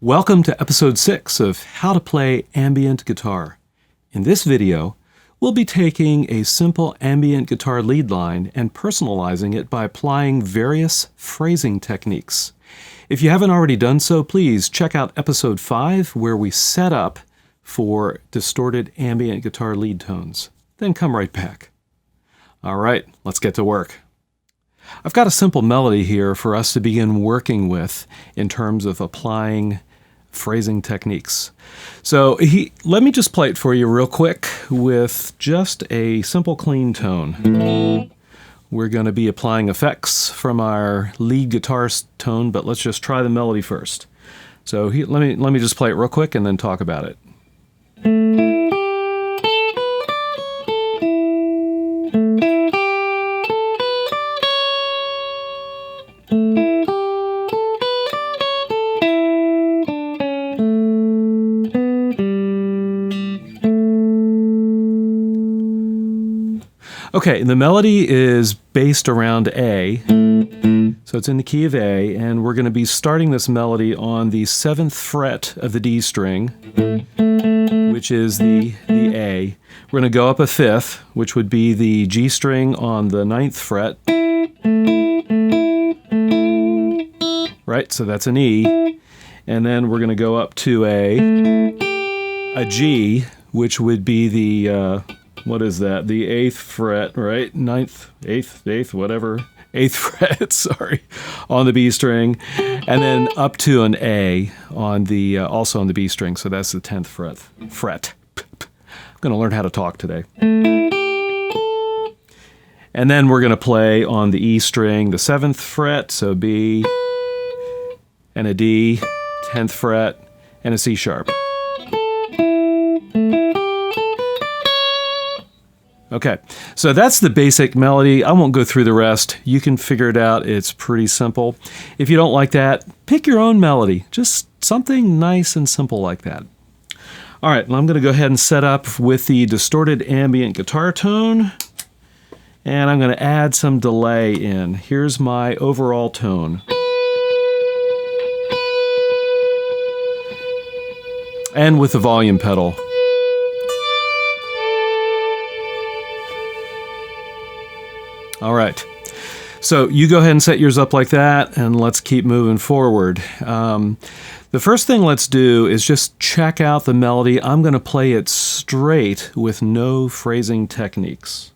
Welcome to episode 6 of How to Play Ambient Guitar. In this video, we'll be taking a simple ambient guitar lead line and personalizing it by applying various phrasing techniques. If you haven't already done so, please check out episode 5 where we set up for distorted ambient guitar lead tones. Then come right back. All right, let's get to work. I've got a simple melody here for us to begin working with in terms of applying phrasing techniques. So let me just play it for you real quick with just a simple clean tone. We're going to be applying effects from our lead guitar tone, but let's just try the melody first. So let me just play it real quick and then talk about it. Okay, the melody is based around A, so it's in the key of A, and we're going to be starting this melody on the 7th fret of the D string, which is the A. We're going to go up a 5th, which would be the G string on the 9th fret. Right, so that's an E. And then we're going to go up to a G, which would be the... what is that? The 8th fret, right? 9th, 8th, whatever. 8th fret, sorry, on the B string. And then up to an A on the, also on the B string. So that's the 10th fret. I'm going to learn how to talk today. And then we're going to play on the E string, the 7th fret. So B and a D, 10th fret, and a C sharp. Okay, so that's the basic melody. I won't go through the rest. You can figure it out. It's pretty simple. If you don't like that, pick your own melody. Just something nice and simple like that. All right, well, I'm going to go ahead and set up with the distorted ambient guitar tone. And I'm going to add some delay in. Here's my overall tone. And with the volume pedal. All right, so you go ahead and set yours up like that, and let's keep moving forward. The first thing let's do is just check out the melody. I'm going to play it straight with no phrasing techniques.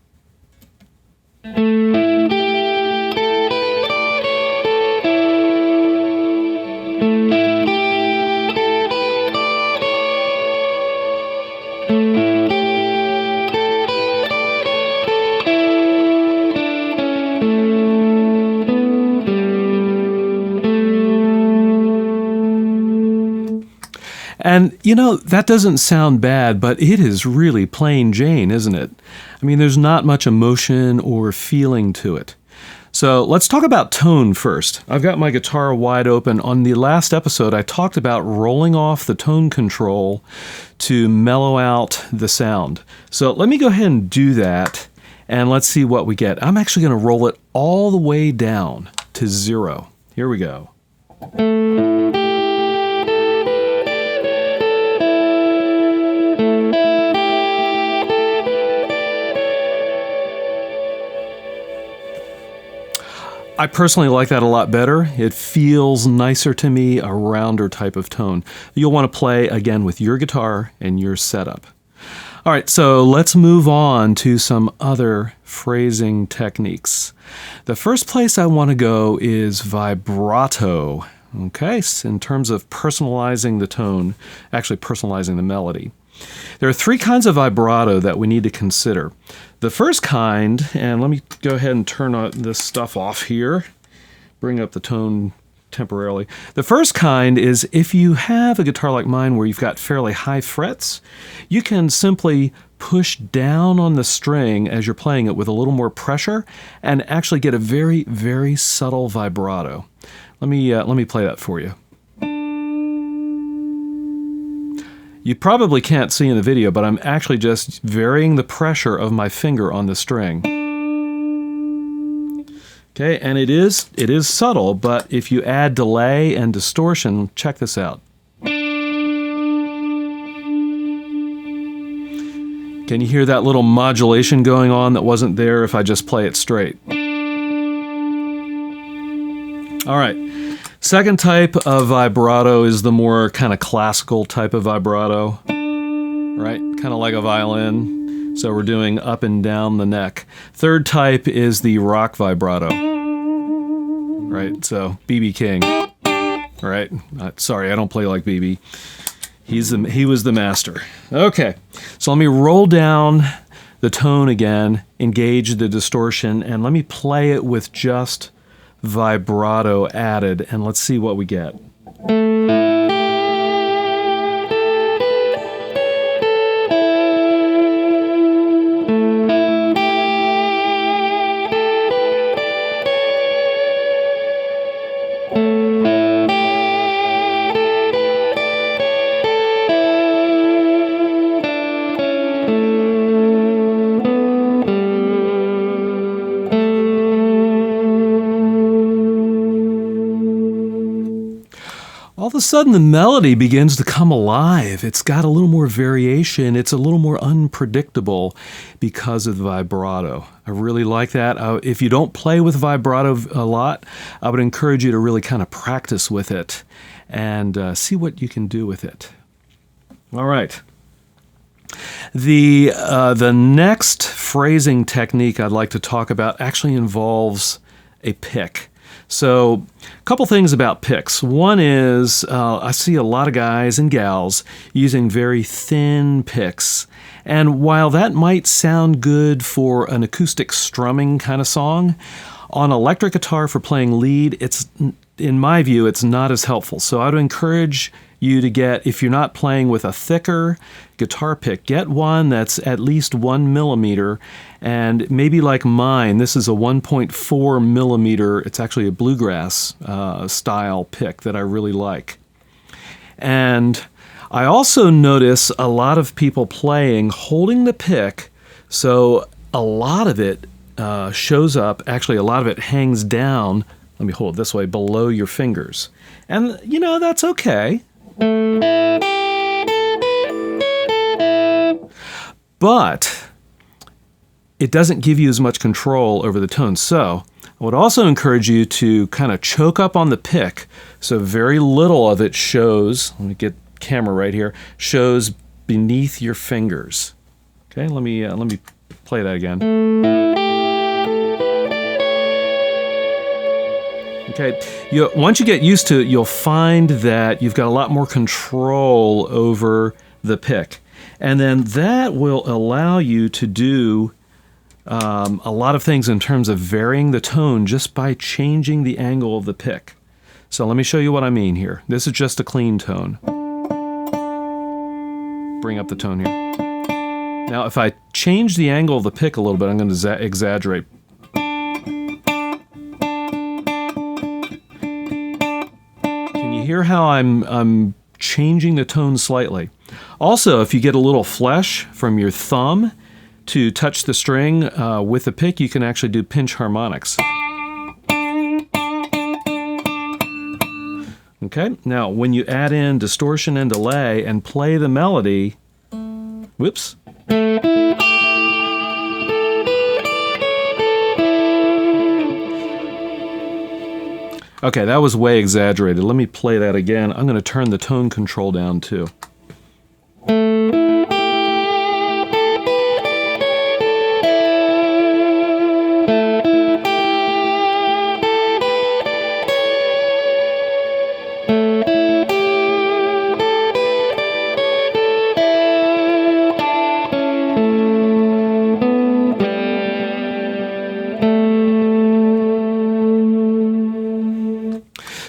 And, you know, that doesn't sound bad, but it is really plain Jane, isn't it? I mean, there's not much emotion or feeling to it. So let's talk about tone first. I've got my guitar wide open. On the last episode, I talked about rolling off the tone control to mellow out the sound. So let me go ahead and do that, and let's see what we get. I'm actually going to roll it all the way down to 0. Here we go. I personally like that a lot better. It feels nicer to me, a rounder type of tone. You'll want to play, again, with your guitar and your setup. All right, so let's move on to some other phrasing techniques. The first place I want to go is vibrato. Okay, so in terms of personalizing the tone, actually personalizing the melody. There are 3 kinds of vibrato that we need to consider. The first kind, and let me go ahead and turn this stuff off here, bring up the tone temporarily. The first kind is if you have a guitar like mine where you've got fairly high frets, you can simply push down on the string as you're playing it with a little more pressure and actually get a very, very subtle vibrato. Let me play that for you. You probably can't see in the video, but I'm actually just varying the pressure of my finger on the string. Okay, and it is subtle, but if you add delay and distortion, check this out. Can you hear that little modulation going on that wasn't there if I just play it straight? All right. Second type of vibrato is the more kind of classical type of vibrato, right? Kind of like a violin. So we're doing up and down the neck. Third type is the rock vibrato, right? So B.B. King, right? Sorry, I don't play like B.B. He was the master. Okay, so let me roll down the tone again, engage the distortion, and let me play it with just vibrato added, and let's see what we get. All of a sudden, the melody begins to come alive. It's got a little more variation. It's a little more unpredictable because of the vibrato. I really like that. If you don't play with vibrato a lot, I would encourage you to really kind of practice with it and see what you can do with it. All right. The next phrasing technique I'd like to talk about actually involves a pick. So a couple things about picks. One is I see a lot of guys and gals using very thin picks. And while that might sound good for an acoustic strumming kind of song, on electric guitar for playing lead, in my view, it's not as helpful. So I would encourage you to get, if you're not playing with a thicker guitar pick, get one that's at least 1 millimeter, and maybe like mine, this is a 1.4 millimeter, it's actually a bluegrass style pick that I really like. And I also notice a lot of people playing, holding the pick, so a lot of it shows up, actually a lot of it hangs down, let me hold it this way, below your fingers. And, you know, that's okay. But it doesn't give you as much control over the tone. So I would also encourage you to kind of choke up on the pick so very little of it shows, let me get camera right here, shows beneath your fingers. Okay, let me play that again. Okay, once you get used to it, you'll find that you've got a lot more control over the pick. And then that will allow you to do a lot of things in terms of varying the tone just by changing the angle of the pick. So let me show you what I mean here. This is just a clean tone. Bring up the tone here. Now, if I change the angle of the pick a little bit, I'm going to exaggerate. Hear how I'm changing the tone slightly. Also, if you get a little flesh from your thumb to touch the string with the pick, you can actually do pinch harmonics. Okay, now when you add in distortion and delay and play the melody, whoops. Okay, that was way exaggerated. Let me play that again. I'm going to turn the tone control down too.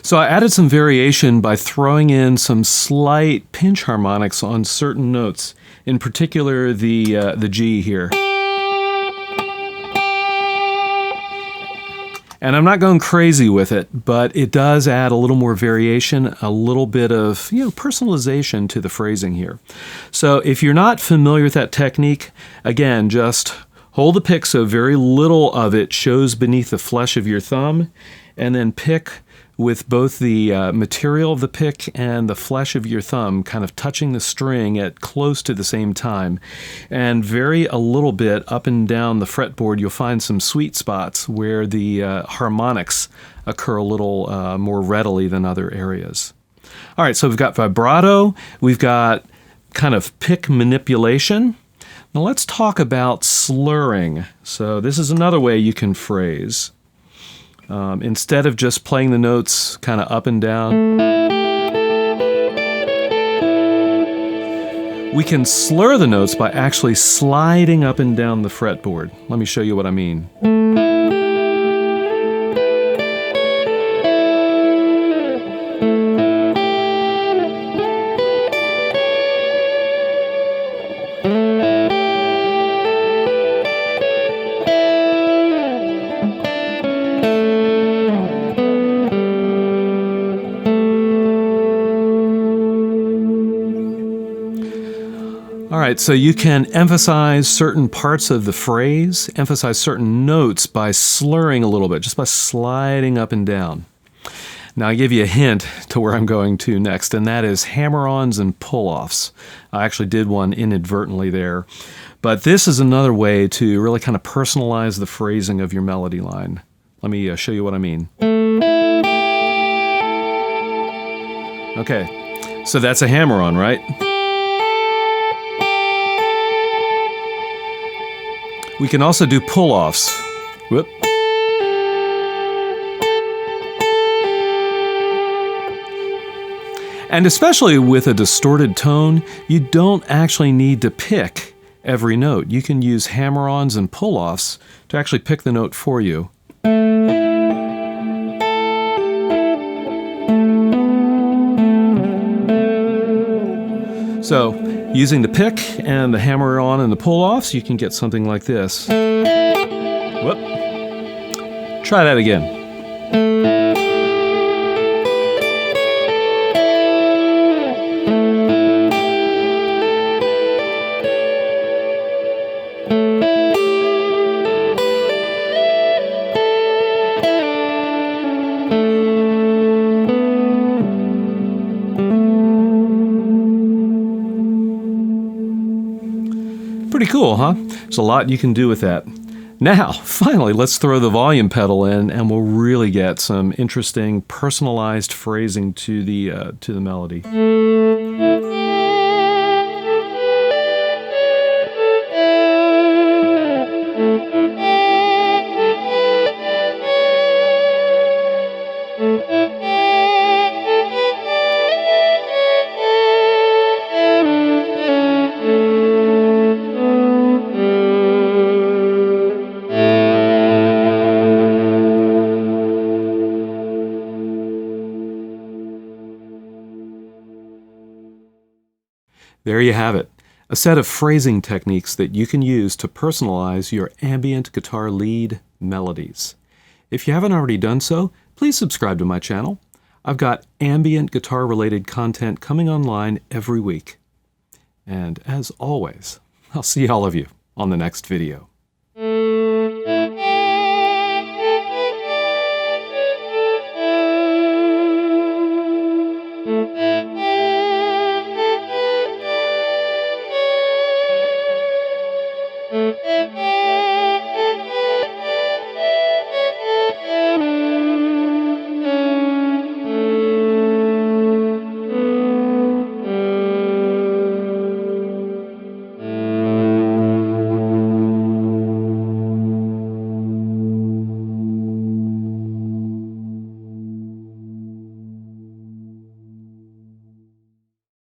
So I added some variation by throwing in some slight pinch harmonics on certain notes, in particular the G here. And I'm not going crazy with it, but it does add a little more variation, a little bit of personalization to the phrasing here. So if you're not familiar with that technique, again, just hold the pick so very little of it shows beneath the flesh of your thumb, and then pick with both the material of the pick and the flesh of your thumb kind of touching the string at close to the same time, and vary a little bit up and down the fretboard, you'll find some sweet spots where the harmonics occur a little more readily than other areas. All right, so we've got vibrato, we've got kind of pick manipulation. Now let's talk about slurring. So this is another way you can phrase. Instead of just playing the notes kind of up and down, we can slur the notes by actually sliding up and down the fretboard. Let me show you what I mean. All right, so you can emphasize certain parts of the phrase, emphasize certain notes by slurring a little bit, just by sliding up and down. Now, I give you a hint to where I'm going to next, and that is hammer-ons and pull-offs. I actually did one inadvertently there. But this is another way to really kind of personalize the phrasing of your melody line. Let me show you what I mean. Okay, so that's a hammer-on, right? We can also do pull-offs. Whoop. And especially with a distorted tone, you don't actually need to pick every note. You can use hammer-ons and pull-offs to actually pick the note for you. So, using the pick and the hammer-on and the pull-offs, you can get something like this. Whoop. Try that again. Pretty cool, huh? There's a lot you can do with that. Now, finally, let's throw the volume pedal in and we'll really get some interesting personalized phrasing to the melody. There you have it, a set of phrasing techniques that you can use to personalize your ambient guitar lead melodies. If you haven't already done so, please subscribe to my channel. I've got ambient guitar-related content coming online every week. And as always, I'll see all of you on the next video.